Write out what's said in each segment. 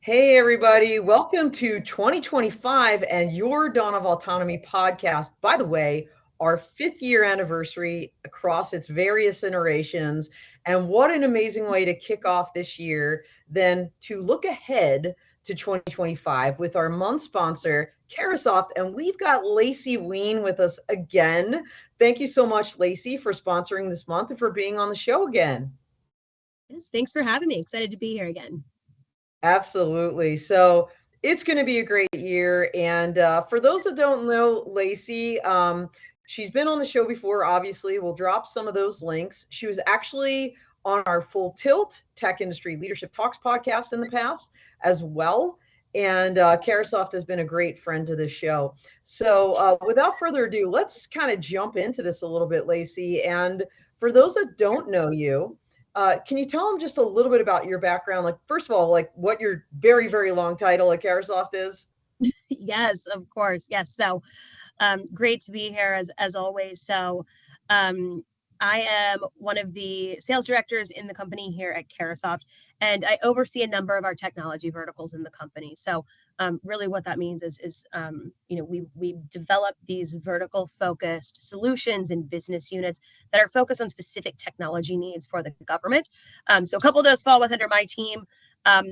Hey, everybody. Welcome to 2025 and your Dawn of Autonomy podcast. By the way, our 5th year anniversary across its various iterations. And what an amazing way to kick off this year than to look ahead to 2025 with our month sponsor, Carahsoft. And we've got Lacey Wean with us again. Thank you so much, Lacey, for sponsoring this month and for being on the show again. Yes, thanks for having me. Excited to be here again. Absolutely. So it's going to be a great year. And for those that don't know Lacey, she's been on the show before, obviously. We'll drop some of those links. She was actually on our Full Tilt Tech Industry Leadership Talks podcast in the past as well. And Carahsoft has been a great friend to the show. So without further ado, let's kind of jump into this a little bit, Lacey. And for those that don't know you, can you tell them just a little bit about your background? Like, first of all, like what your very, very long title at Carahsoft is? Yes, of course. Yes. So great to be here as always. So um, I am one of the sales directors in the company here at Carahsoft, and I oversee a number of our technology verticals in the company. So really what that means is we develop these vertical focused solutions and business units that are focused on specific technology needs for the government. So a couple of those fall under my team.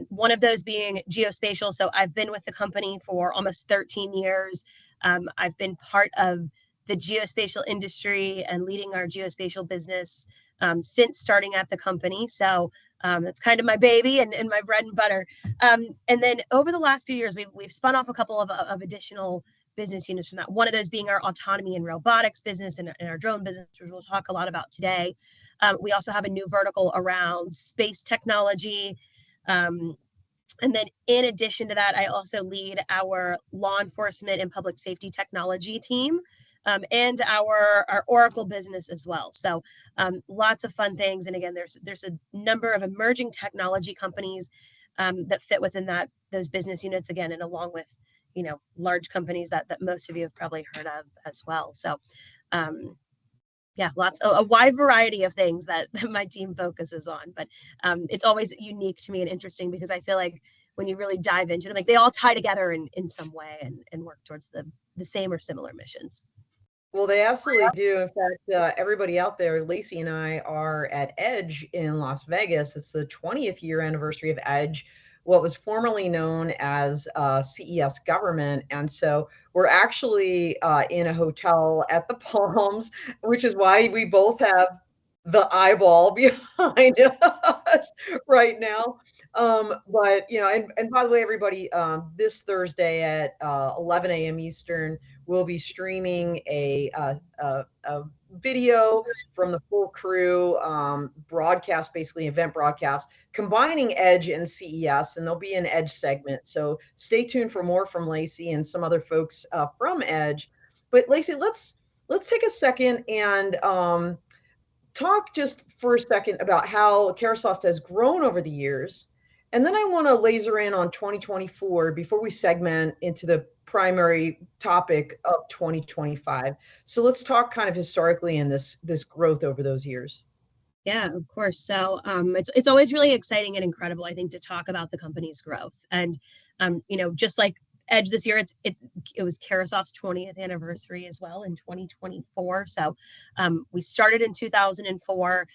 One of those being geospatial. So I've been with the company for almost 13 years. I've been part of the geospatial industry and leading our geospatial business since starting at the company. So that's kind of my baby and my bread and butter. And then over the last few years, we've spun off a couple of additional business units from that. One of those being our autonomy and robotics business and our drone business, which we'll talk a lot about today. We also have a new vertical around space technology. And then in addition to that, I also lead our law enforcement and public safety technology team and our Oracle business as well. So lots of fun things. And again, there's a number of emerging technology companies that fit within those business units again, and along with, large companies that most of you have probably heard of as well. So yeah, a wide variety of things that my team focuses on, but it's always unique to me and interesting because I feel like when you really dive into it, like they all tie together in some way and work towards the same or similar missions. Well, they absolutely do. In fact, everybody out there, Lacey and I are at Edge in Las Vegas. It's the 20th year anniversary of Edge, what was formerly known as CES Government. And so we're actually in a hotel at the Palms, which is why we both have the eyeball behind us right now. But, and by the way, everybody, this Thursday at 11 a.m. Eastern, we'll be streaming a video from the full crew broadcast, basically event broadcast, combining Edge and CES, and there'll be an Edge segment. So stay tuned for more from Lacey and some other folks from Edge. But Lacey, let's take a second and talk just for a second about how Carahsoft has grown over the years. And then I want to laser in on 2024 before we segment into the primary topic of 2025. So let's talk kind of historically in this growth over those years. Yeah, of course. So it's always really exciting and incredible, I think, to talk about the company's growth. And just like Edge this year, it was Carahsoft's 20th anniversary as well in 2024. So we started in 2004.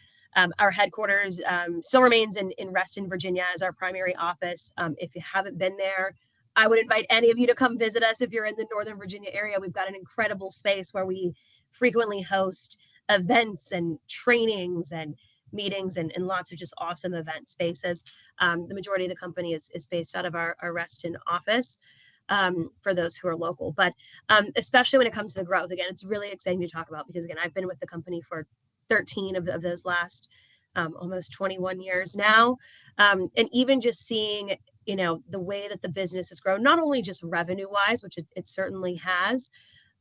Our headquarters still remains in Reston, Virginia, as our primary office. If you haven't been there, I would invite any of you to come visit us if you're in the Northern Virginia area. We've got an incredible space where we frequently host events and trainings and meetings and lots of just awesome event spaces. The majority of the company is based out of our Reston office. For those who are local, but especially when it comes to the growth, again, it's really exciting to talk about because again, I've been with the company for 13 of those last almost 21 years now, and even just seeing the way that the business has grown, not only just revenue wise, which it certainly has.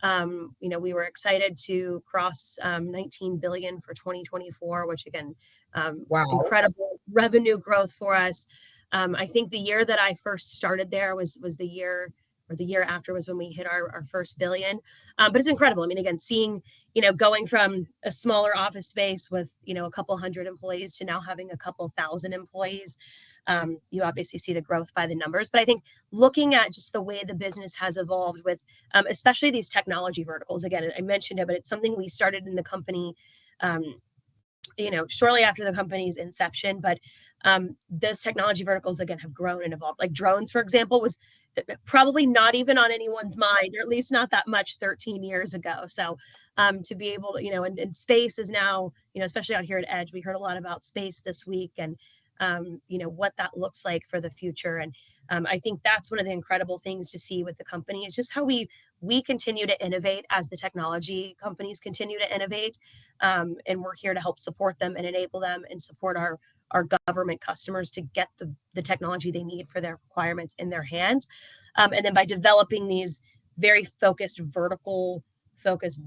We were excited to cross 19 billion for 2024, which again, Wow. incredible revenue growth for us. I think the year that I first started there was the year, or the year after was when we hit our first billion. But it's incredible. I mean, again, seeing, going from a smaller office space with, a couple hundred employees to now having a couple thousand employees. you obviously see the growth by the numbers. But I think looking at just the way the business has evolved with, especially these technology verticals, again, I mentioned it, but it's something we started in the company, shortly after the company's inception. But those technology verticals, again, have grown and evolved. Like drones, for example, was probably not even on anyone's mind, or at least not that much 13 years ago. So to be able to, and space is now, especially out here at Edge, we heard a lot about space this week, and what that looks like for the future. And I think that's one of the incredible things to see with the company is just how we continue to innovate as the technology companies continue to innovate. And we're here to help support them and enable them and support our government customers to get the technology they need for their requirements in their hands. And then by developing these very focused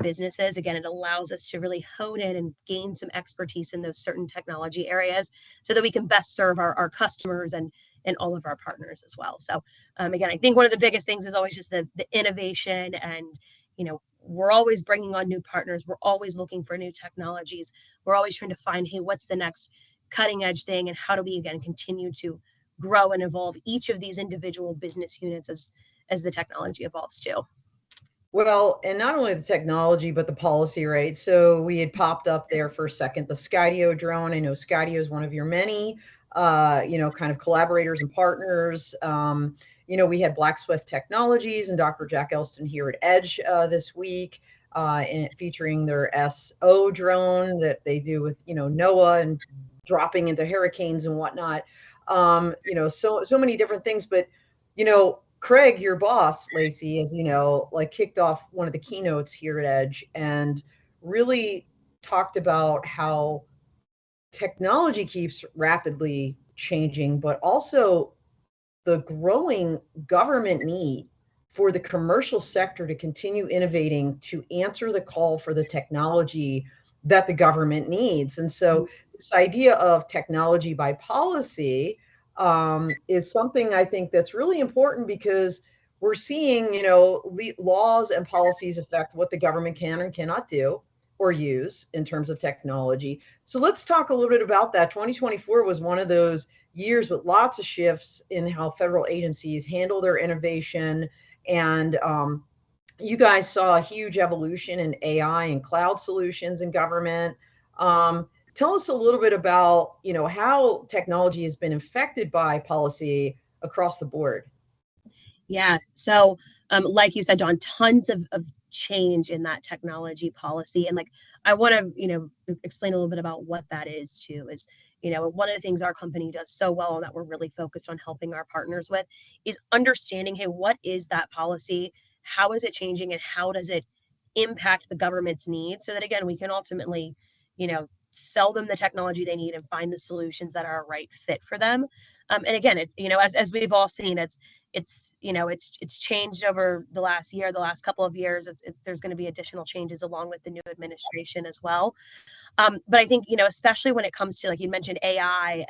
businesses, again, it allows us to really hone in and gain some expertise in those certain technology areas so that we can best serve our customers and all of our partners as well. So again, I think one of the biggest things is always just the innovation, and we're always bringing on new partners. We're always looking for new technologies. We're always trying to find, hey, what's the next cutting edge thing, and how do we again continue to grow and evolve each of these individual business units as the technology evolves too. Well, and not only the technology, but the policy, right? So we had popped up there for a second, the Skydio drone. I know Skydio is one of your many, kind of collaborators and partners. We had Black Swift Technologies and Dr. Jack Elston here at Edge this week, featuring their SO drone that they do with, NOAA and dropping into hurricanes and whatnot. So many different things, but, Craig, your boss, Lacey, as you know, kicked off one of the keynotes here at Edge and really talked about how technology keeps rapidly changing, but also the growing government need for the commercial sector to continue innovating to answer the call for the technology that the government needs. And so this idea of technology by policy is something I think that's really important, because we're seeing, laws and policies affect what the government can and cannot do or use in terms of technology. So let's talk a little bit about that. 2024 was one of those years with lots of shifts in how federal agencies handle their innovation. And you guys saw a huge evolution in AI and cloud solutions in government. Tell us a little bit about, how technology has been affected by policy across the board. Yeah. So, like you said, Dawn, tons of change in that technology policy. And I want to, explain a little bit about what that is too, is, one of the things our company does so well and that we're really focused on helping our partners with is understanding, hey, what is that policy? How is it changing, and how does it impact the government's needs, so that, again, we can ultimately, sell them the technology they need and find the solutions that are a right fit for them. And again, as we've all seen, it's changed over the last year, the last couple of years. There's going to be additional changes along with the new administration as well. But I think, especially when it comes to, like you mentioned, AI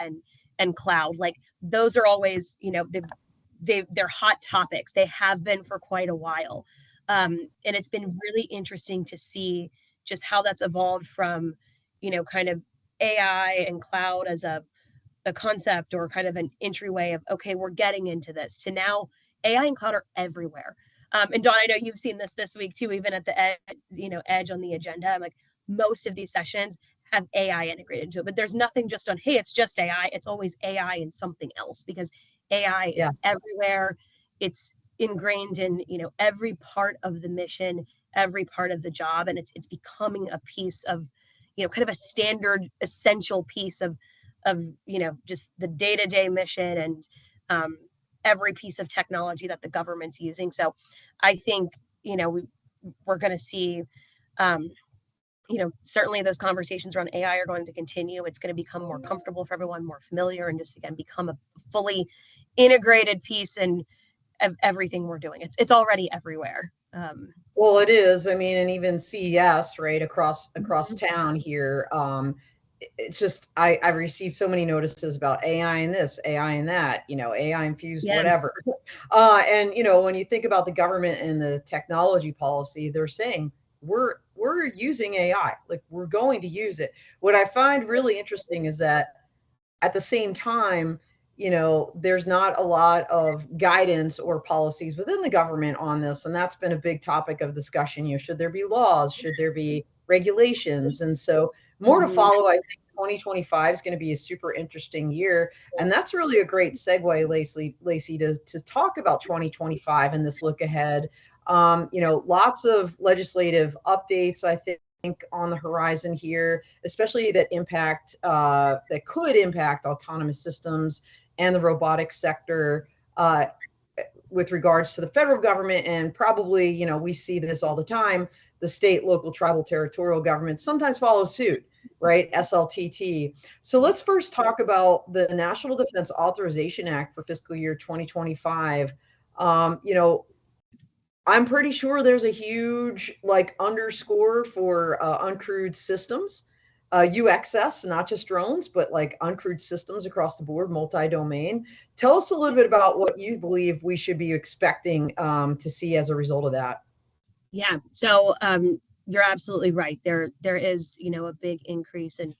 and cloud, those are always, they're hot topics. They have been for quite a while. And it's been really interesting to see just how that's evolved from, kind of AI and cloud as a concept or kind of an entryway of, okay, we're getting into this, to now AI and cloud are everywhere. And Dawn, I know you've seen this week too, even at the Edge on the agenda. I'm like, most of these sessions have AI integrated into it, but there's nothing just on, hey, it's just AI. It's always AI and something else, because AI is everywhere. It's ingrained in, every part of the mission, every part of the job. And it's becoming a piece of, kind of a standard essential piece of, just the day-to-day mission and every piece of technology that the government's using. So I think, we're going to see, certainly those conversations around AI are going to continue. It's going to become more comfortable for everyone, more familiar, and just, again, become a fully integrated piece and of everything we're doing. It's already everywhere. Well, it is. I mean, and even CES, right, across town here. It's just I've received so many notices about AI and this, AI and that, AI infused whatever. And when you think about the government and the technology policy, they're saying we're using AI, we're going to use it. What I find really interesting is that at the same time, there's not a lot of guidance or policies within the government on this. And that's been a big topic of discussion. Should there be laws? Should there be regulations? And so more to follow. I think 2025 is going to be a super interesting year. And that's really a great segue, Lacey, to talk about 2025 and this look ahead. Lots of legislative updates, I think, on the horizon here, especially that could impact autonomous systems and the robotics sector, with regards to the federal government. And probably, we see this all the time, the state, local, tribal, territorial governments sometimes follow suit, right? SLTT. So let's first talk about the National Defense Authorization Act for fiscal year 2025. I'm pretty sure there's a huge underscore for uncrewed systems, UXS, not just drones, but uncrewed systems across the board, multi-domain. Tell us a little bit about what you believe we should be expecting to see as a result of that. Yeah, so you're absolutely right. There is, a big increase in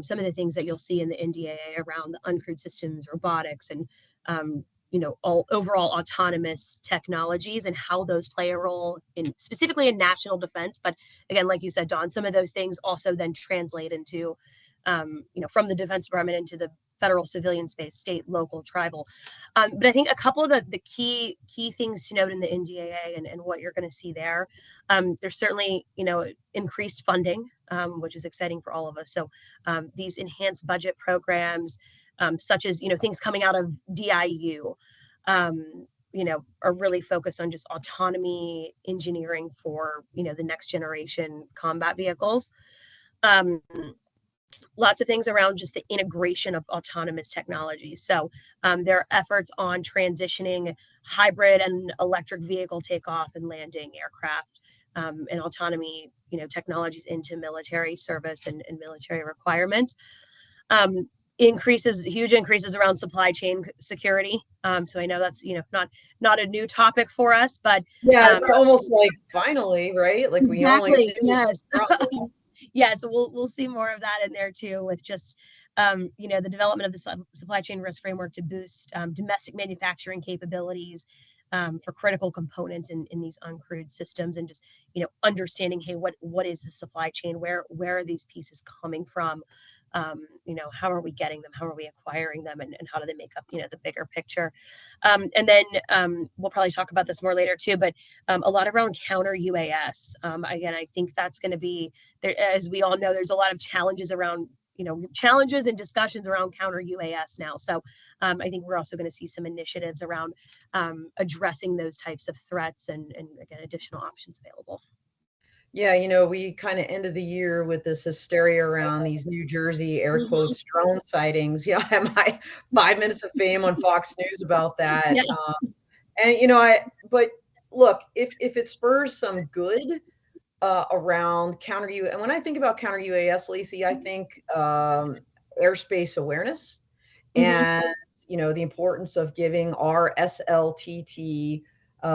some of the things that you'll see in the NDAA around the uncrewed systems, robotics, and all overall autonomous technologies and how those play a role specifically in national defense. But again, like you said, Dawn, some of those things also then translate into, from the Defense Department into the federal civilian space, state, local, tribal. But I think a couple of the key things to note in the NDAA and what you're going to see there, there's certainly, increased funding, which is exciting for all of us. So these enhanced budget programs, such as, things coming out of DIU, are really focused on just autonomy engineering for, the next generation combat vehicles. Lots of things around just the integration of autonomous technology. So there are efforts on transitioning hybrid and electric vehicle takeoff and landing aircraft and autonomy, technologies into military service and military requirements. Huge increases around supply chain security. So I know that's, not a new topic for us, but yeah, it's almost like finally, right? Like exactly, yes. Yeah, so we'll see more of that in there too, with just the development of the supply chain risk framework to boost domestic manufacturing capabilities for critical components in these uncrewed systems, and just understanding, hey, what is the supply chain? Where are these pieces coming from? How are we getting them? How are we acquiring them? And how do they make up, the bigger picture? And then we'll probably talk about this more later too, but a lot around counter UAS. Again, I think that's going to be there. As we all know, there's a lot of challenges around, challenges and discussions around counter UAS now. So I think we're also going to see some initiatives around addressing those types of threats and again, additional options available. Yeah, we kind of ended the year with this hysteria around these New Jersey air quotes drone sightings. Yeah, I had my 5 minutes of fame on Fox News about that. Yes. But look, if it spurs some good around counter UAS, and when I think about counter UAS, Lacey, I think airspace awareness and the importance of giving our SLTT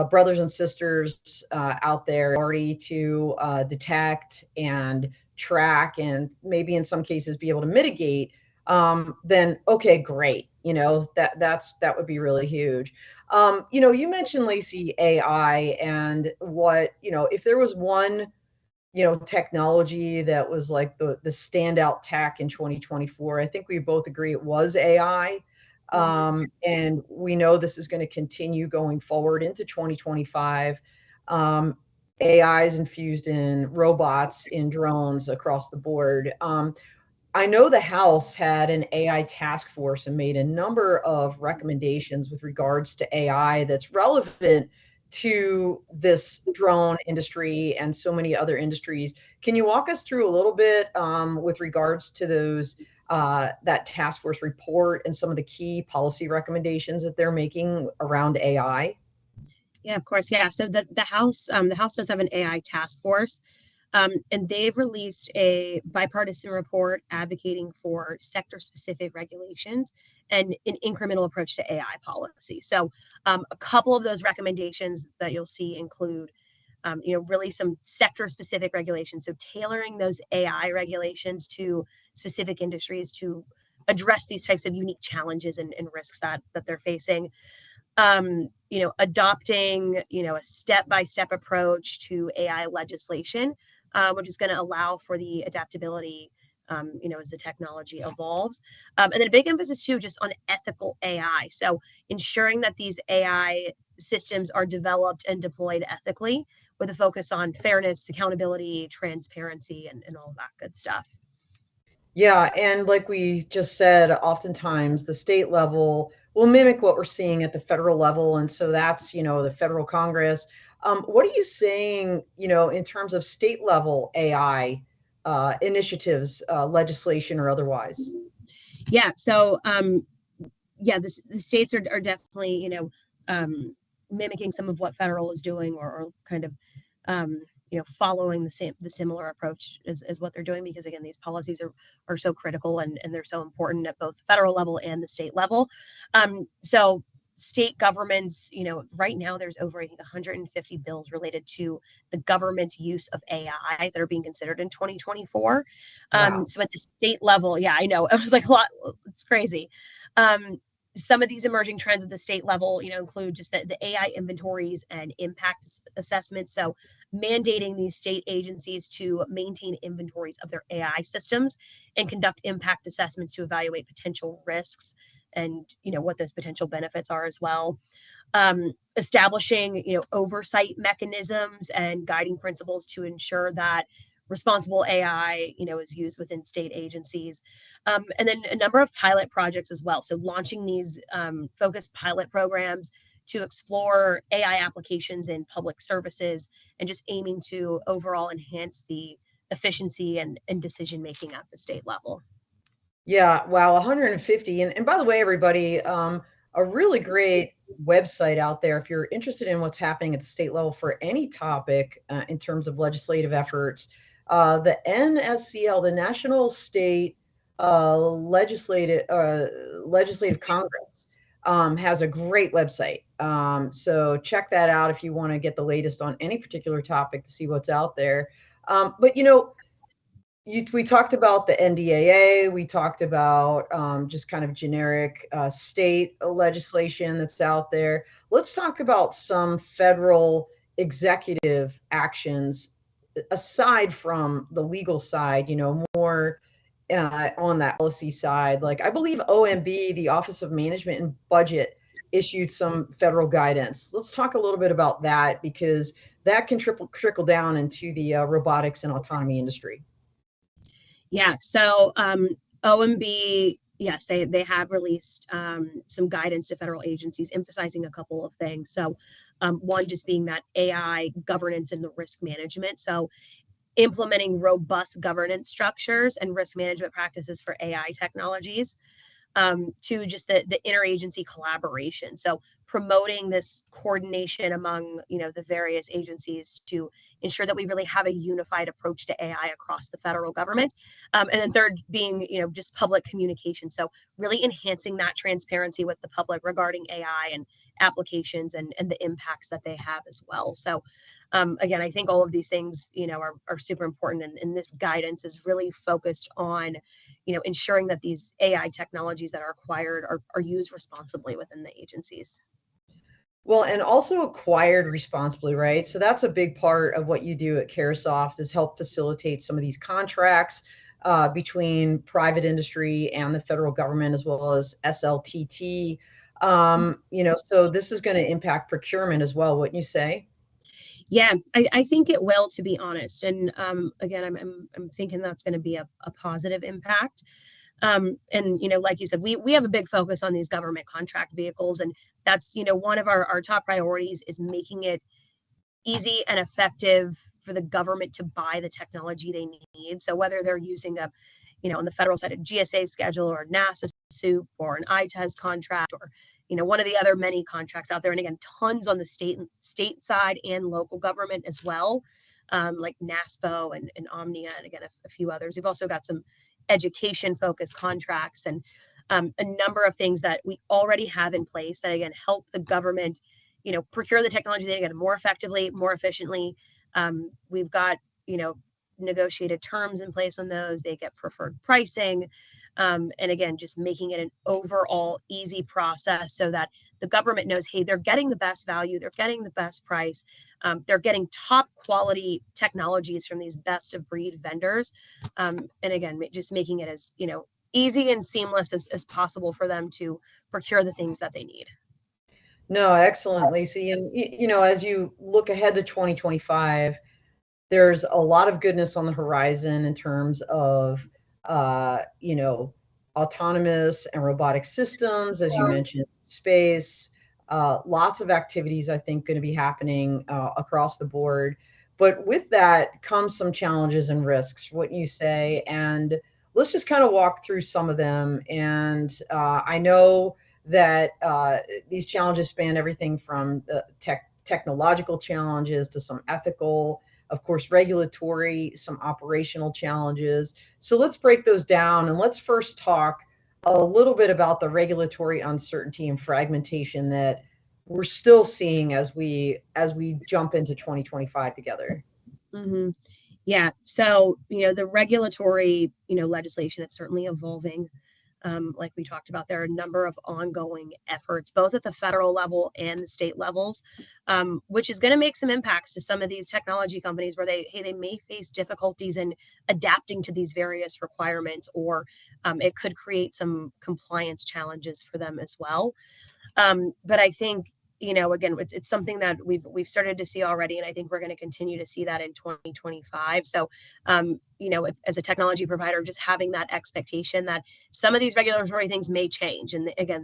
brothers and sisters out there already to detect and track and maybe in some cases be able to mitigate, then okay, great. That would be really huge. You mentioned, Lacey, AI, and if there was one technology that was like the standout tech in 2024, I think we both agree it was AI. And we know this is going to continue going forward into 2025. AI is infused in robots, in drones across the board. I know the House had an AI task force and made a number of recommendations with regards to AI that's relevant to this drone industry and so many other industries. Can you walk us through a little bit with regards to those that task force report and some of the key policy recommendations that they're making around AI? Yeah, of course. Yeah. So the House does have an AI task force, and they've released a bipartisan report advocating for sector-specific regulations and an incremental approach to AI policy. So a couple of those recommendations that you'll see include, really some sector-specific regulations. So tailoring those AI regulations to specific industries to address these types of unique challenges and risks that they're facing. Adopting, a step-by-step approach to AI legislation, which is going to allow for the adaptability, as the technology evolves. And then a big emphasis too, just on ethical AI. So ensuring that these AI systems are developed and deployed ethically with a focus on fairness, accountability, transparency, and all that good stuff. Yeah, and like we just said, oftentimes the state level will mimic what we're seeing at the federal level, and so that's, the federal Congress. What are you saying, in terms of state level AI initiatives, legislation or otherwise? Yeah. So, the states are definitely, mimicking some of what federal is doing, or kind of, following the similar approach as what they're doing, because again, these policies are so critical, and they're so important at both the federal level and the state level. So state governments, right now there's over, I think, 150 bills related to the government's use of AI that are being considered in 2024. Wow. So at the state level, yeah, I know, it was like a lot. It's crazy. Some of these emerging trends at the state level, include just the AI inventories and impact assessments. So mandating these state agencies to maintain inventories of their AI systems and conduct impact assessments to evaluate potential risks and, what those potential benefits are as well. Establishing, oversight mechanisms and guiding principles to ensure that responsible AI, is used within state agencies. And then a number of pilot projects as well. So launching these focused pilot programs to explore AI applications in public services, and just aiming to overall enhance the efficiency and decision making at the state level. Yeah, wow, 150. And by the way, everybody, a really great website out there if you're interested in what's happening at the state level for any topic in terms of legislative efforts. The NSCL, the National State Legislative Congress, has a great website. So check that out if you want to get the latest on any particular topic to see what's out there. But we talked about the NDAA. We talked about just kind of generic state legislation that's out there. Let's talk about some federal executive actions aside from the legal side, more on that policy side. Like I believe OMB, the Office of Management and Budget, issued some federal guidance. Let's talk a little bit about that, because that can trickle down into the robotics and autonomy industry. Yeah. So OMB, yes, they have released some guidance to federal agencies, emphasizing a couple of things. So one just being that AI governance and the risk management. So implementing robust governance structures and risk management practices for AI technologies, to just the interagency collaboration. So promoting this coordination among, the various agencies to ensure that we really have a unified approach to AI across the federal government. And then third being, just public communication. So really enhancing that transparency with the public regarding AI and applications and the impacts that they have as well. So again, I think all of these things, are super important. And this guidance is really focused on, ensuring that these AI technologies that are acquired are used responsibly within the agencies. Well, and also acquired responsibly, right? So that's a big part of what you do at Carahsoft, is help facilitate some of these contracts between private industry and the federal government, as well as SLTT. So this is going to impact procurement as well, wouldn't you say? Yeah, I think it will, to be honest. And again, I'm thinking that's going to be a positive impact. And like you said, we have a big focus on these government contract vehicles, and that's one of our top priorities, is making it easy and effective for the government to buy the technology they need. So whether they're using on the federal side, a GSA schedule, or NASA SOUP, or an ITES contract, or one of the other many contracts out there. And again, tons on the state side and local government as well, like NASPO and Omnia, and again, a few others. We've also got some education focused contracts, and a number of things that we already have in place that again help the government, procure the technology they get more effectively, more efficiently. We've got, negotiated terms in place on those. They get preferred pricing. And again, just making it an overall easy process so that the government knows, hey, they're getting the best value, they're getting the best price, they're getting top quality technologies from these best of breed vendors. And again, just making it as, easy and seamless as possible for them to procure the things that they need. No, excellent, Lacey. And as you look ahead to 2025, there's a lot of goodness on the horizon in terms of, autonomous and robotic systems, as you mentioned, space. Lots of activities, I think, going to be happening across the board. But with that comes some challenges and risks, what you say. And let's just kind of walk through some of them. And I know that these challenges span everything from the technological challenges to some ethical, of course, regulatory, some operational challenges. So let's break those down, and let's first talk a little bit about the regulatory uncertainty and fragmentation that we're still seeing as we jump into 2025 together. Mm-hmm. Yeah. So, the regulatory, legislation, it's certainly evolving. Like we talked about, there are a number of ongoing efforts, both at the federal level and the state levels, which is going to make some impacts to some of these technology companies where they may face difficulties in adapting to these various requirements, or it could create some compliance challenges for them as well. But I think, again, it's something that we've started to see already, and I think we're going to continue to see that in 2025. So, if, as a technology provider, just having that expectation that some of these regulatory things may change, and again,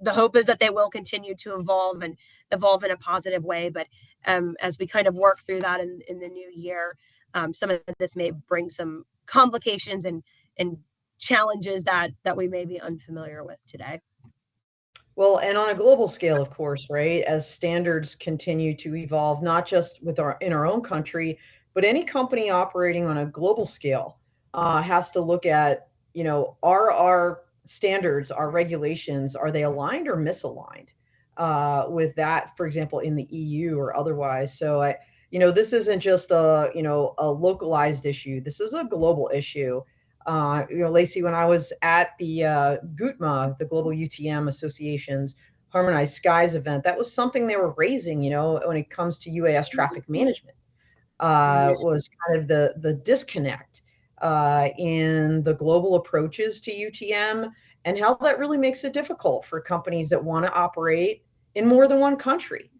the hope is that they will continue to evolve and evolve in a positive way. But as we kind of work through that in the new year, some of this may bring some complications and challenges that we may be unfamiliar with today. Well, and on a global scale, of course, right? As standards continue to evolve, not just in our own country, but any company operating on a global scale has to look at, are our standards, our regulations, are they aligned or misaligned with that, for example, in the EU or otherwise? So this isn't just a localized issue. This is a global issue. Lacey, when I was at the GUTMA, the Global UTM Association's Harmonized Skies event, that was something they were raising, when it comes to UAS traffic management, was kind of the disconnect in the global approaches to UTM, and how that really makes it difficult for companies that want to operate in more than one country.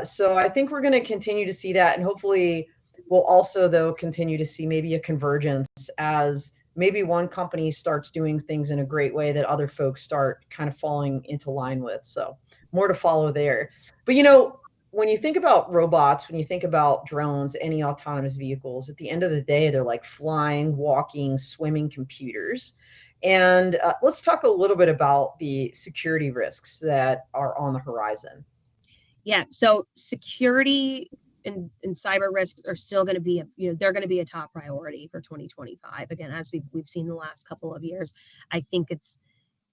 So I think we're going to continue to see that, and hopefully we'll also, though, continue to see maybe a convergence as maybe one company starts doing things in a great way that other folks start kind of falling into line with. So more to follow there. But, when you think about robots, when you think about drones, any autonomous vehicles, at the end of the day, they're like flying, walking, swimming computers. And let's talk a little bit about the security risks that are on the horizon. Yeah. So security and cyber risks are still going to be, they're going to be a top priority for 2025. Again, as we've seen the last couple of years, I think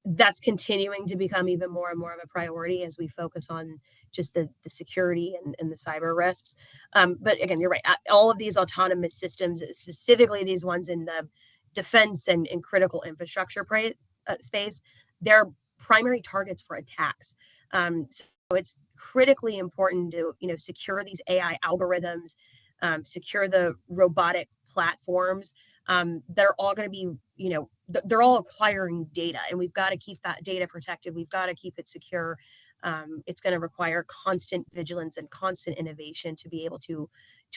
that's continuing to become even more and more of a priority as we focus on just the security and the cyber risks. But again, you're right. All of these autonomous systems, specifically these ones in the defense and critical infrastructure space, they're primary targets for attacks. So it's critically important to secure these AI algorithms, secure the robotic platforms. They're all going to be they're all acquiring data, and we've got to keep that data protected. We've got to keep it secure. It's going to require constant vigilance and constant innovation to be able to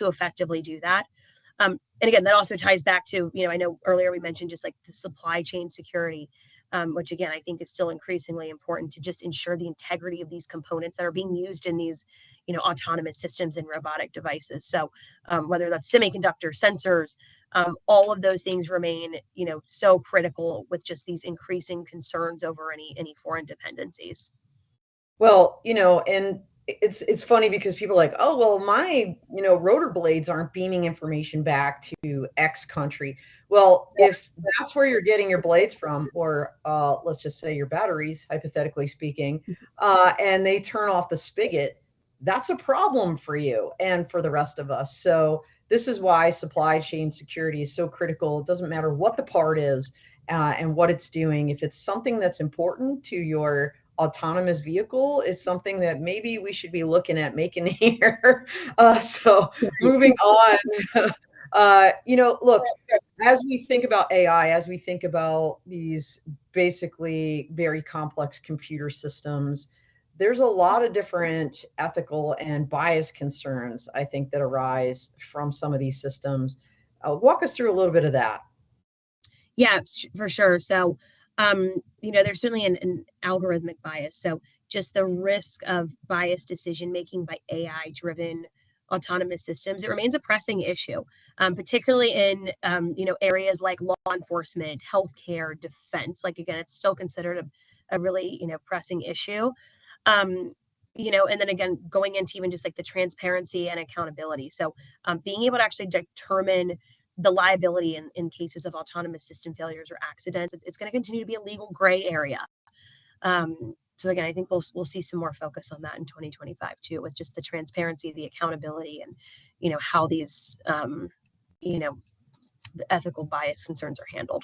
effectively do that. And again, that also ties back to, I know earlier we mentioned just like the supply chain security, which again, I think is still increasingly important to just ensure the integrity of these components that are being used in these, autonomous systems and robotic devices. So whether that's semiconductor sensors, all of those things remain, so critical with just these increasing concerns over any foreign dependencies. Well, and it's funny because people are like, oh, well, my, rotor blades aren't beaming information back to X country. Well, if that's where you're getting your blades from, or let's just say your batteries, hypothetically speaking, and they turn off the spigot, that's a problem for you and for the rest of us. So this is why supply chain security is so critical. It doesn't matter what the part is. and what it's doing. If it's something that's important to your autonomous vehicle, it's something that maybe we should be looking at making here. So moving on, look, as we think about AI, as we think about these basically very complex computer systems, there's a lot of different ethical and bias concerns, I think, that arise from some of these systems. Walk us through a little bit of that. Yeah, for sure. So, there's certainly an algorithmic bias. So, just the risk of biased decision making by AI driven autonomous systems, it remains a pressing issue, particularly in areas like law enforcement, healthcare, defense. Like again, it's still considered a really pressing issue. Um, and then again, going into even just like the transparency and accountability. So, being able to actually determine the liability in cases of autonomous system failures or accidents, it's going to continue to be a legal gray area. So again, I think we'll see some more focus on that in 2025 too, with just the transparency, the accountability, and how these the ethical bias concerns are handled.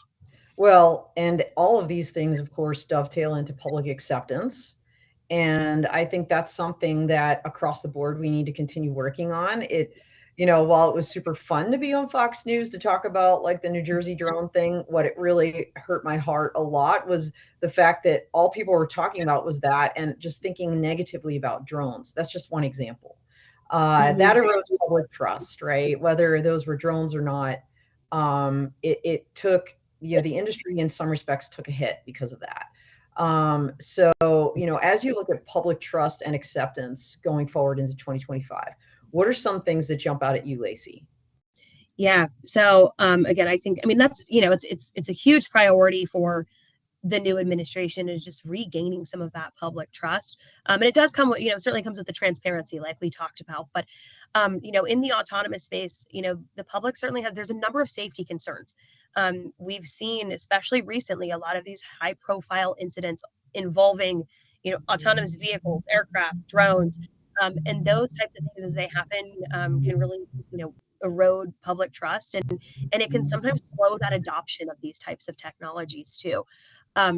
Well, and all of these things, of course, dovetail into public acceptance. And I think that's something that across the board we need to continue working on. While it was super fun to be on Fox News to talk about like the New Jersey drone thing, what it really hurt my heart a lot was the fact that all people were talking about was that and just thinking negatively about drones. That's just one example. That erodes public trust, right? Whether those were drones or not. It took, the industry in some respects took a hit because of that. So, as you look at public trust and acceptance going forward into 2025, what are some things that jump out at you, Lacey? Yeah. So again, I mean that's it's a huge priority for the new administration, is just regaining some of that public trust. And it does come with, certainly comes with the transparency like we talked about. But, in the autonomous space, the public certainly there's a number of safety concerns. We've seen, especially recently, a lot of these high profile incidents involving, autonomous vehicles, aircraft, drones. And those types of things as they happen can really, erode public trust, and it can sometimes slow that adoption of these types of technologies too.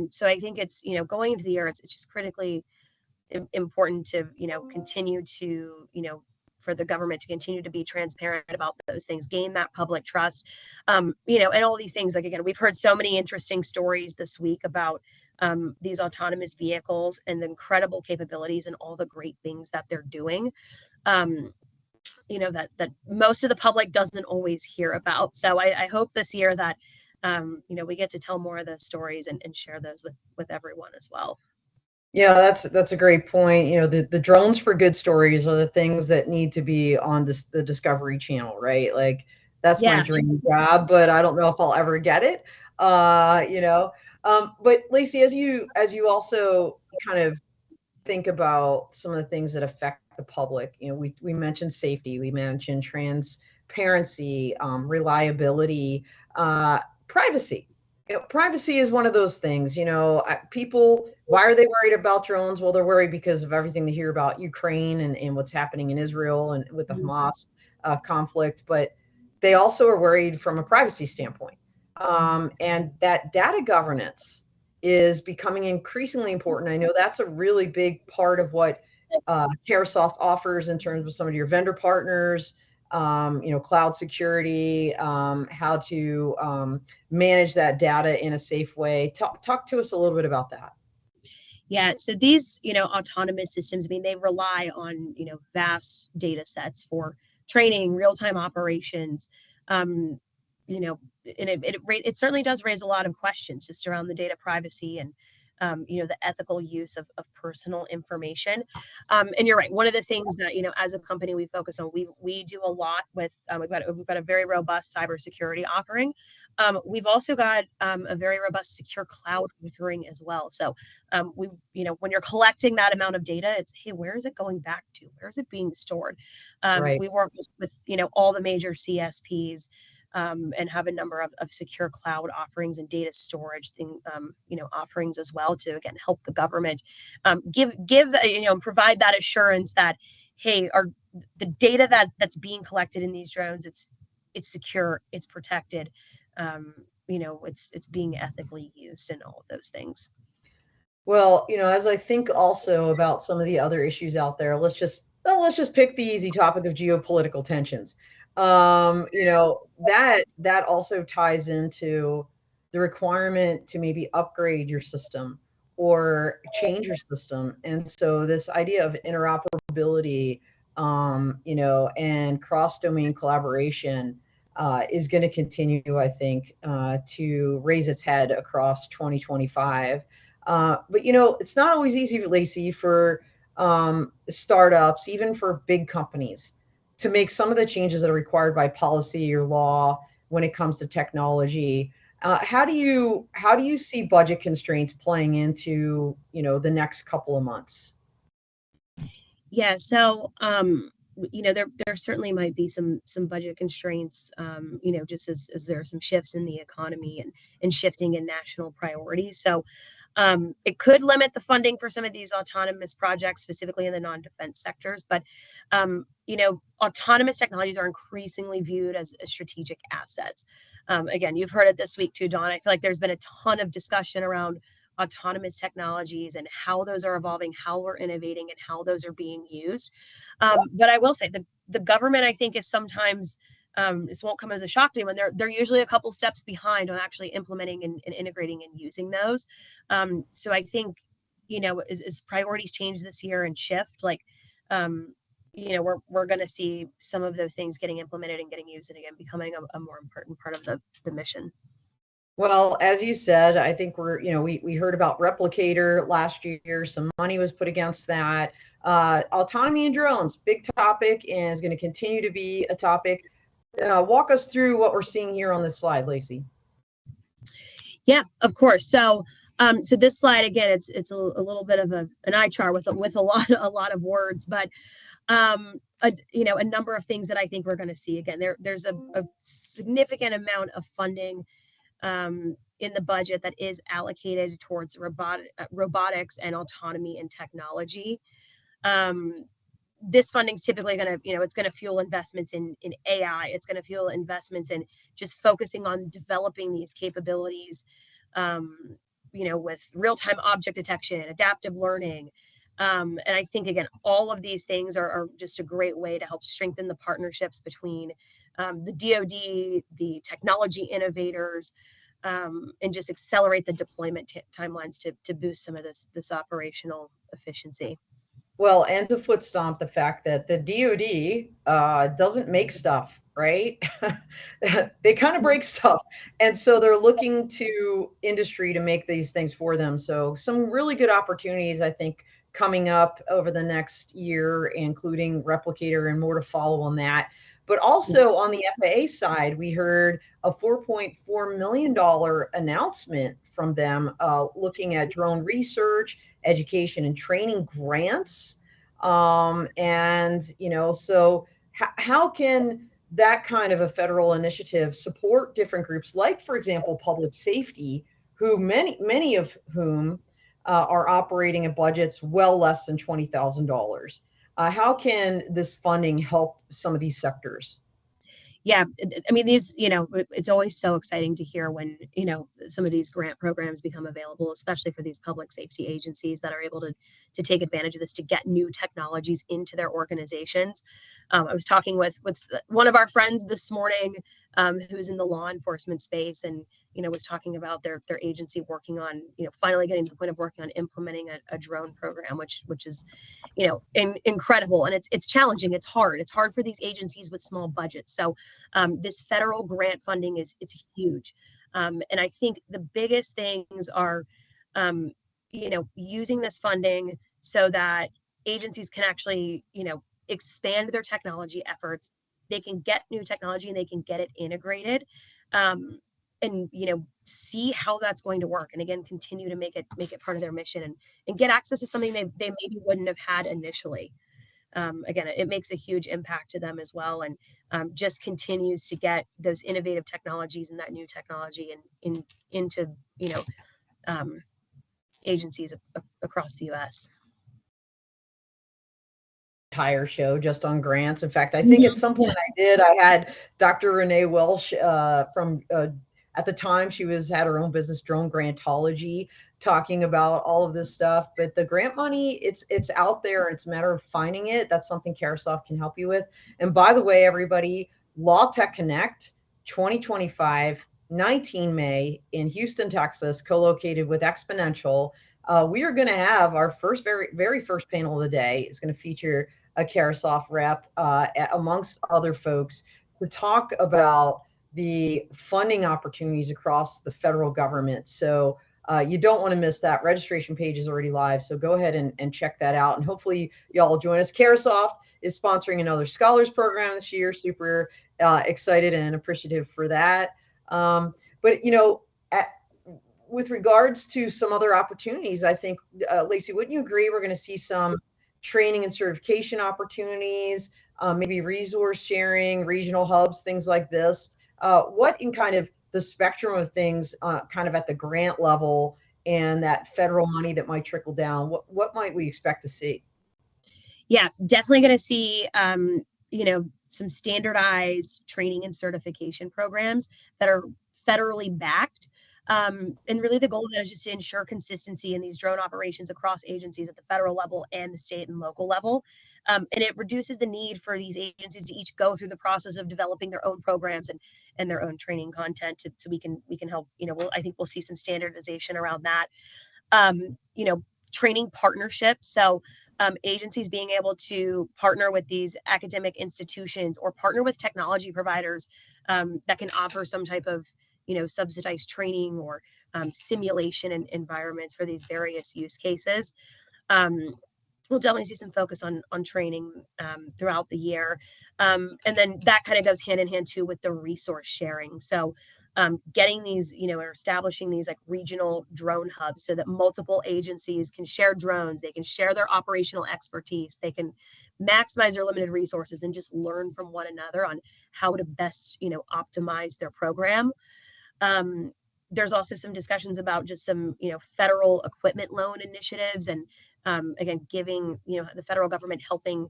So I think it's, going into the year, it's just critically important to, continue to, for the government to continue to be transparent about those things, gain that public trust, and all these things. Like, again, we've heard so many interesting stories this week about these autonomous vehicles and the incredible capabilities and all the great things that they're doing. That most of the public doesn't always hear about. So I hope this year that we get to tell more of those stories and share those with everyone as well. Yeah, that's a great point. The drones for good stories are the things that need to be on the Discovery Channel, right? Like that's my dream job, but I don't know if I'll ever get it. But Lacey, as you also kind of think about some of the things that affect the public, we mentioned safety, we mentioned transparency, reliability, privacy. Privacy is one of those things. People, why are they worried about drones? Well, they're worried because of everything they hear about Ukraine and what's happening in Israel and with the Hamas conflict, but they also are worried from a privacy standpoint. And that data governance is becoming increasingly important. I know that's a really big part of what Carahsoft offers in terms of some of your vendor partners, cloud security, how to manage that data in a safe way. Talk to us a little bit about that. Yeah, so these, autonomous systems, I mean, they rely on, vast data sets for training, real-time operations. And it certainly does raise a lot of questions just around the data privacy and the ethical use of personal information. And you're right. One of the things that, as a company we focus on, we do a lot with, we've got a very robust cybersecurity offering. We've also got a very robust secure cloud offering as well. So when you're collecting that amount of data, it's, hey, where is it going back to? Where is it being stored? Right. We work with all the major CSPs. And have a number of secure cloud offerings and data storage offerings as well to, again, help the government give provide that assurance that, hey, the data that's being collected in these drones, it's secure, it's protected, it's being ethically used and all of those things. Well, as I think also about some of the other issues out there, let's just pick the easy topic of geopolitical tensions. That also ties into the requirement to maybe upgrade your system or change your system. And so this idea of interoperability, and cross-domain collaboration is going to continue, I think, to raise its head across 2025. But it's not always easy, Lacey, for startups, even for big companies, to make some of the changes that are required by policy or law when it comes to technology. How do you see budget constraints playing into the next couple of months? Yeah, so there certainly might be some budget constraints, just as there are some shifts in the economy and shifting in national priorities. So it could limit the funding for some of these autonomous projects, specifically in the non-defense sectors. But autonomous technologies are increasingly viewed as strategic assets. Again, you've heard it this week too, Dawn. I feel like there's been a ton of discussion around autonomous technologies and how those are evolving, how we're innovating, and how those are being used. But I will say the government, I think, is sometimes this won't come as a shock to anyone. They're usually a couple steps behind on actually implementing and integrating and using those. So I think, as priorities change this year and shift, we're going to see some of those things getting implemented and getting used, and again becoming a more important part of the mission. Well, as you said, I think we heard about Replicator last year. Some money was put against that. Autonomy and drones, big topic, and is going to continue to be a topic. Walk us through what we're seeing here on this slide, Lacey. Yeah, of course. So this slide, again, it's a little bit of an eye chart with a lot of words, but a number of things that I think we're going to see. Again, there's a significant amount of funding in the budget that is allocated towards robotics and autonomy and technology. This funding is typically going to, it's going to fuel investments in AI. It's going to fuel investments in just focusing on developing these capabilities, with real-time object detection, adaptive learning. And I think, again, all of these things are just a great way to help strengthen the partnerships between the DoD, the technology innovators, and just accelerate the deployment timelines to boost some of this operational efficiency. Well, and to foot stomp the fact that the DoD doesn't make stuff, right? They kind of break stuff. And so they're looking to industry to make these things for them. So some really good opportunities, I think, coming up over the next year, including Replicator and more to follow on that. But also on the FAA side, we heard a $4.4 million announcement from them looking at drone research, education and training grants. So how can that kind of a federal initiative support different groups like, for example, public safety, who many of whom are operating at budgets well less than $20,000? How can this funding help some of these sectors? Yeah, I mean, these, it's always so exciting to hear when, some of these grant programs become available, especially for these public safety agencies that are able to take advantage of this to get new technologies into their organizations. I was talking with one of our friends this morning who's in the law enforcement space, and was talking about their agency working on, finally getting to the point of working on implementing a drone program, which is, incredible. And it's challenging. It's hard for these agencies with small budgets. So this federal grant funding it's huge. And I think the biggest things are, using this funding so that agencies can actually, expand their technology efforts. They can get new technology and they can get it integrated. And see how that's going to work, and again continue to make it part of their mission, and get access to something they maybe wouldn't have had initially. Again, it makes a huge impact to them as well, and just continues to get those innovative technologies and that new technology into agencies across the U.S. Entire show just on grants. In fact, I think at some point I had Dr. Renee Welsh from At the time, she had her own business, Drone Grantology, talking about all of this stuff. But the grant money, it's out there. It's a matter of finding it. That's something Carahsoft can help you with. And by the way, everybody, Law Tech Connect 2025, 19 May in Houston, Texas, co-located with Exponential. We are going to have our very first panel of the day. Is going to feature a Carahsoft rep amongst other folks to talk about the funding opportunities across the federal government. So you don't want to miss that. Registration page is already live, so go ahead and check that out. And hopefully y'all will join us. Carahsoft is sponsoring another Scholars Program this year. Super excited and appreciative for that. But with regards to some other opportunities, I think, Lacey, wouldn't you agree we're going to see some training and certification opportunities, maybe resource sharing, regional hubs, things like this? What in kind of the spectrum of things, kind of at the grant level and that federal money that might trickle down, what might we expect to see? Yeah, definitely going to see, some standardized training and certification programs that are federally backed. And really the goal of that is just to ensure consistency in these drone operations across agencies at the federal level and the state and local level. And it reduces the need for these agencies to each go through the process of developing their own programs and their own training content so we can help, I think we'll see some standardization around that. Training partnerships. So agencies being able to partner with these academic institutions or partner with technology providers that can offer some type of subsidized training or simulation and environments for these various use cases. We'll definitely see some focus on training throughout the year. And then that kind of goes hand in hand too with the resource sharing. So getting these, or establishing these like regional drone hubs so that multiple agencies can share drones, they can share their operational expertise, they can maximize their limited resources and just learn from one another on how to best, optimize their program. There's also some discussions about just some, federal equipment loan initiatives and again, giving, the federal government helping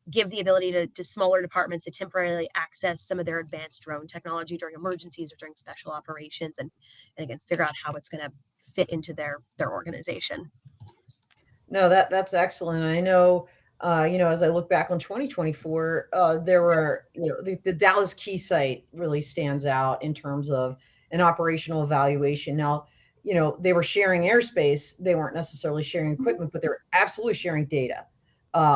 give the ability to smaller departments to temporarily access some of their advanced drone technology during emergencies or during special operations, and again, figure out how it's going to fit into their organization. No, that's excellent. I know, as I look back on 2024, there were, the Dallas Key site really stands out in terms of an operational evaluation. Now, they were sharing airspace. They weren't necessarily sharing equipment, but they were absolutely sharing data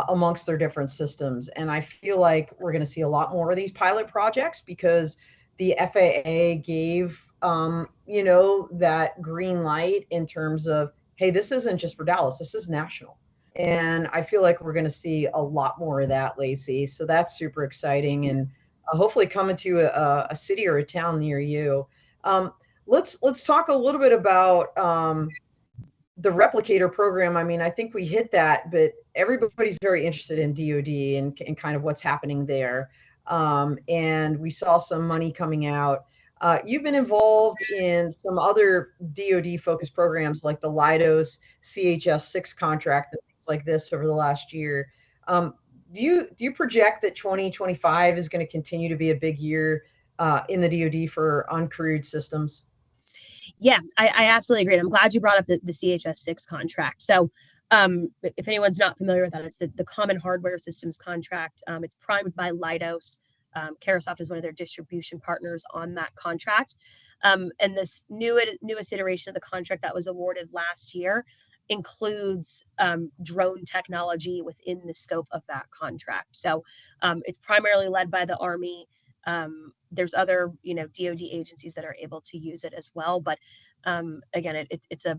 amongst their different systems. And I feel like we're going to see a lot more of these pilot projects because the FAA gave, that green light in terms of, hey, this isn't just for Dallas, this is national. And I feel like we're going to see a lot more of that, Lacey. So that's super exciting, and hopefully coming to a city or a town near you. Let's talk a little bit about the replicator program. I mean, I think we hit that, but everybody's very interested in DoD and kind of what's happening there. And we saw some money coming out. You've been involved in some other DoD-focused programs like the Leidos CHS-6 contract and things like this over the last year. Do you project that 2025 is going to continue to be a big year in the DoD for uncrewed systems? Yeah, I absolutely agree. I'm glad you brought up the CHS-6 contract. So if anyone's not familiar with that, it's the Common Hardware Systems contract. It's primed by Leidos. Carahsoft is one of their distribution partners on that contract. And this newest iteration of the contract that was awarded last year includes drone technology within the scope of that contract. So it's primarily led by the Army. There's other, DoD agencies that are able to use it as well. But again, it's a,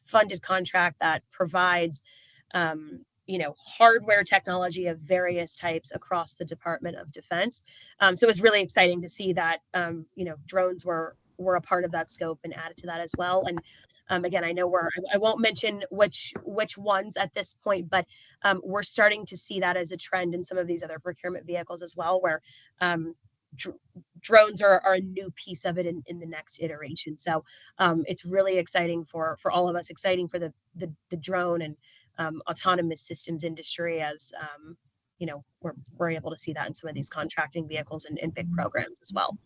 funded contract that provides, hardware technology of various types across the Department of Defense. So it's really exciting to see that, drones were a part of that scope and added to that as well. And again, I know I won't mention which ones at this point, but we're starting to see that as a trend in some of these other procurement vehicles as well, where drones are a new piece of it in the next iteration. So it's really exciting for all of us, exciting for the drone and autonomous systems industry as we're able to see that in some of these contracting vehicles and big programs as well.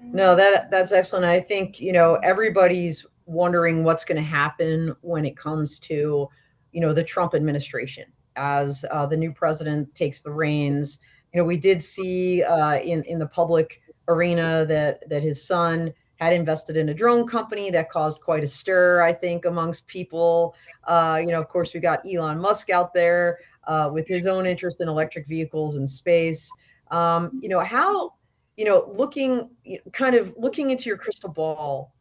No, that's excellent. I think, everybody's wondering what's going to happen when it comes to, the Trump administration as the new president takes the reins. We did see in the public arena that his son had invested in a drone company that caused quite a stir, I think, amongst people. Of course, we got Elon Musk out there with his own interest in electric vehicles and space. How kind of looking into your crystal ball,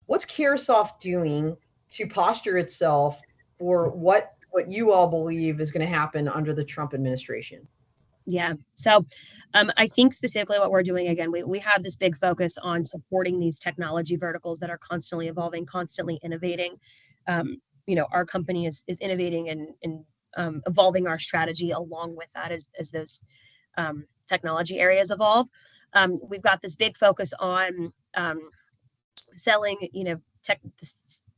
what's Carahsoft doing to posture itself for what you all believe is going to happen under the Trump administration? Yeah. So I think specifically what we're doing, again, we have this big focus on supporting these technology verticals that are constantly evolving, constantly innovating. Our company is innovating and evolving our strategy along with that as those technology areas evolve. We've got this big focus on selling,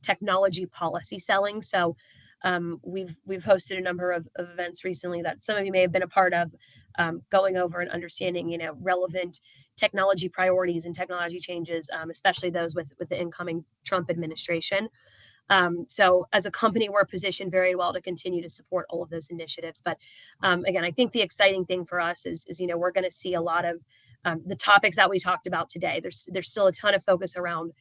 technology policy selling. So we've hosted a number of events recently that some of you may have been a part of, going over and understanding, relevant technology priorities and technology changes, especially those with the incoming Trump administration. So as a company, we're positioned very well to continue to support all of those initiatives. But again, I think the exciting thing for us is we're going to see a lot of the topics that we talked about today. There's still a ton of focus around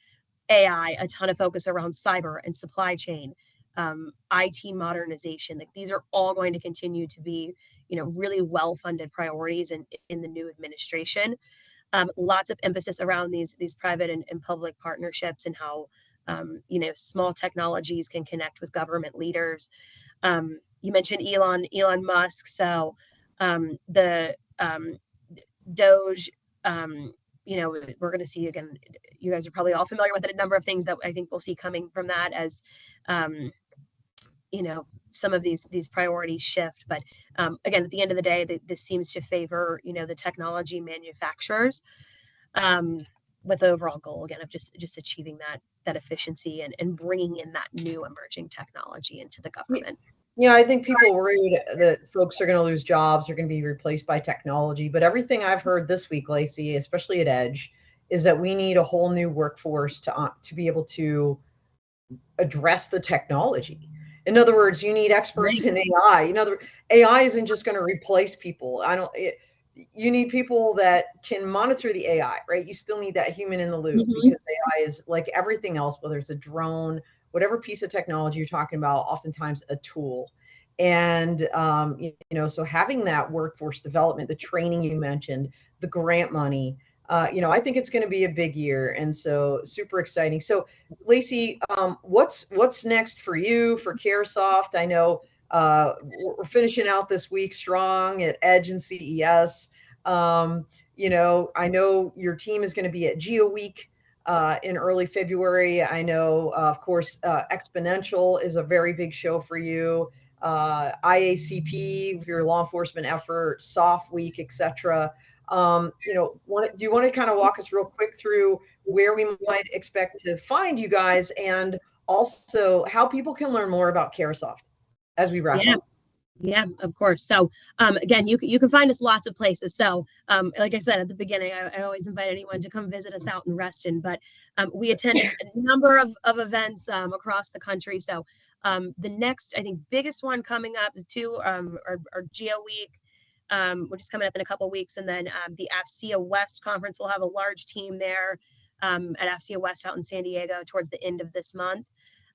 AI, a ton of focus around cyber and supply chain, IT modernization. Like these are all going to continue to be, really well-funded priorities in the new administration. Lots of emphasis around these private and public partnerships and how small technologies can connect with government leaders. You mentioned Elon Musk, so the Doge. We're going to see, again, you guys are probably all familiar with it, a number of things that I think we'll see coming from that as some of these priorities shift. But again, at the end of the day, this seems to favor the technology manufacturers, with the overall goal, again, of just achieving that efficiency and bringing in that new emerging technology into the government. I think people are worried that folks are going to lose jobs, are going to be replaced by technology. But everything I've heard this week, Lacey, especially at Edge, is that we need a whole new workforce to be able to address the technology. In other words, you need experts in AI. AI isn't just going to replace people. You need people that can monitor the AI, right? You still need that human in the loop because AI is like everything else, whether it's a drone, whatever piece of technology you're talking about, oftentimes a tool. And, so having that workforce development, the training you mentioned, the grant money, I think it's going to be a big year. And so super exciting. So Lacey, what's next for you, for Carahsoft? I know we're finishing out this week strong at Edge and CES. I know your team is going to be at Geo Week in early February. I know, of course, Exponential is a very big show for you. IACP, your law enforcement effort, Soft Week, etc. Do you want to kind of walk us real quick through where we might expect to find you guys, and also how people can learn more about Carahsoft as we wrap up? Yeah, of course. So again, you can find us lots of places. So like I said at the beginning, I always invite anyone to come visit us out in Reston, but we attend a number of events across the country. So the next, I think, biggest one coming up, the two are Geo Week, which is coming up in a couple of weeks. And then the AFCEA West conference, we'll have a large team there at AFCEA West out in San Diego towards the end of this month.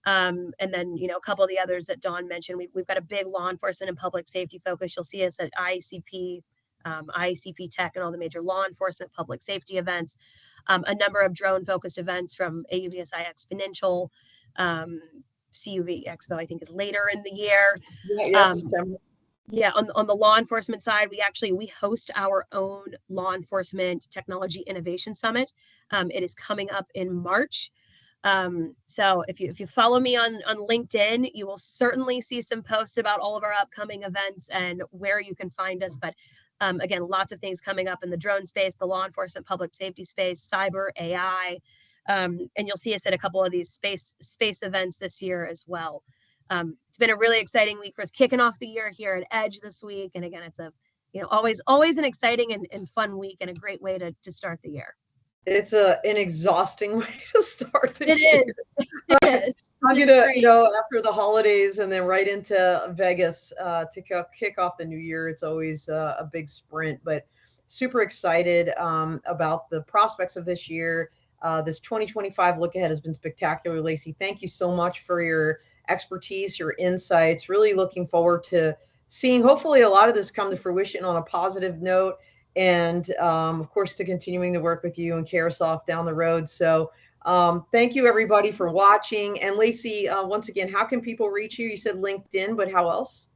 And then, a couple of the others that Dawn mentioned, we've got a big law enforcement and public safety focus. You'll see us at IACP, IACP Tech, and all the major law enforcement, public safety events, a number of drone focused events from AUVSI Exponential, CUV Expo, I think, is later in the year. Yeah, on the law enforcement side, we host our own law enforcement technology innovation summit. It is coming up in March. So if you follow me on LinkedIn, you will certainly see some posts about all of our upcoming events and where you can find us. But again, lots of things coming up in the drone space, the law enforcement, public safety space, cyber, AI, and you'll see us at a couple of these space events this year as well. It's been a really exciting week for us, kicking off the year here at Edge this week. And again, it's always an exciting and fun week and a great way to start the year. It's an exhausting way to start the It year. is. It is. I'm It's gonna, great. after the holidays and then right into Vegas to kick off the new year. It's always a big sprint, but super excited about the prospects of this year. This 2025 look ahead has been spectacular, Lacey. Thank you so much for your expertise, your insights. Really looking forward to seeing hopefully a lot of this come to fruition on a positive note, and of course to continuing to work with you and Carahsoft down the road. So thank you everybody for watching. And Lacey, once again, how can people reach you? You said LinkedIn, but how else?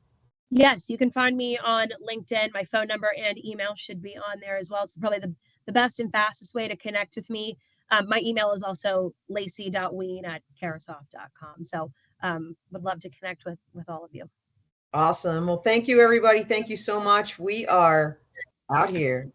Yes, you can find me on LinkedIn. My phone number and email should be on there as well. It's probably the best and fastest way to connect with me. My email is also lacey.wean@carahsoft.com. So would love to connect with all of you. Awesome. Well, thank you everybody. Thank you so much. We are out here.